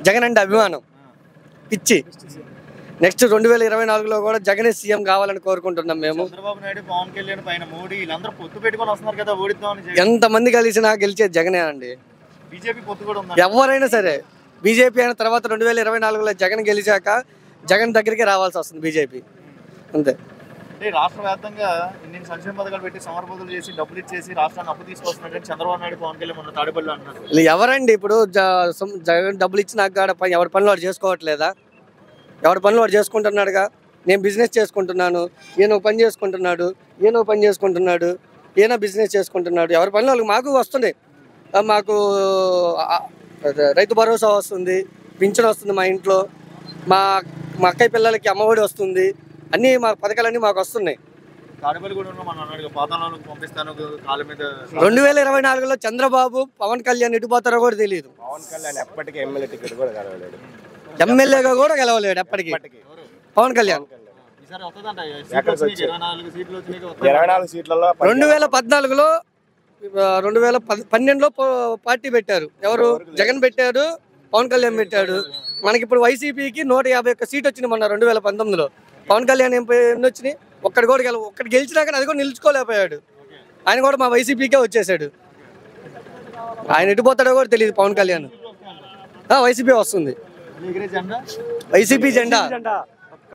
జగన్ అంటే అభిమానం, పిచ్చి. నెక్స్ట్ 2024లో కూడా జగనే సీఎం కావాలని కోరుకుంటున్నాం మేము. చంద్రబాబు నాయుడు, పవన్ కళ్యాణ్ పైన మోడీ వీళ్ళందరూ పొత్తు పెట్టుకొని వస్తున్నారు కదా, ఓడిద్దామని. ఎంతమంది కలిసినా గెలిచేది జగనే అండి. బీజేపీ పొత్తు కూడా ఉంది. ఎవరైనా సరే బీజేపీ అయిన తర్వాత 2024లో జగన్ గెలిచాక జగన్ దగ్గరికి రావాల్సి వస్తుంది బీజేపీ, అంతే. అంటే రాష్ట్ర వ్యాప్తంగా ఇన్ని సంక్షేమ పథకాలు పెట్టి సమర్పదలు చేసి డబ్బులు ఇచ్చేసి రాష్ట్రాన్ని అప్పు తీసుకొస్తున్నట్టు చంద్రబాబు నాయుడు, పవన్ కళ్యాణ్ ఉన్న తాడేపల్లి అంటున్నారు. ఎవరండి ఇప్పుడు జగన్ డబ్బులు ఇచ్చి నాకు కాడ ఎవరి పనులు వాడు చేసుకోవట్లేదా? ఎవరి పనులు వాడు చేసుకుంటున్నాడుగా. నేను బిజినెస్ చేసుకుంటున్నాను, ఈయన పని చేసుకుంటున్నాడు, ఈయన పని చేసుకుంటున్నాడు, ఈయన బిజినెస్ చేసుకుంటున్నాడు. ఎవరి పనులు వాళ్ళకి మాకు వస్తుంది. మాకు రైతు భరోసా వస్తుంది, పింఛన్ వస్తుంది, మా ఇంట్లో మా అక్కయ్య పిల్లలకి అమ్మఒడి వస్తుంది, అన్నీ మా పథకాలన్నీ మాకు వస్తున్నాయి. 2024లో చంద్రబాబు, పవన్ కళ్యాణ్ ఎటు పోతారో కూడా తెలియదు. పవన్ కళ్యాణ్ ఎప్పటికీ ఎమ్మెల్యే టికెట్ కూడా గెలవలేడు, ఎమ్మెల్యేగా కూడా గెలవలేడు ఎప్పటికీ పవన్ కళ్యాణ్. 24 సీట్లలో 2012లో పార్టీ పెట్టారు. ఎవరు? జగన్ పెట్టారు, పవన్ కళ్యాణ్ పెట్టాడు. మనకి ఇప్పుడు వైసీపీకి 151 సీట్ వచ్చింది మొన్న 2019లో. పవన్ కళ్యాణ్ ఎన్ని వచ్చినాయి? ఒక్కటి గెలిచినా కానీ అది కూడా నిలుచుకోలేకపోయాడు. ఆయన కూడా మా వైసీపీకే వచ్చేసాడు. ఆయన ఎటుపోతాడో కూడా తెలియదు పవన్ కళ్యాణ్. వైసీపీ వస్తుంది, వైసీపీ జెండా.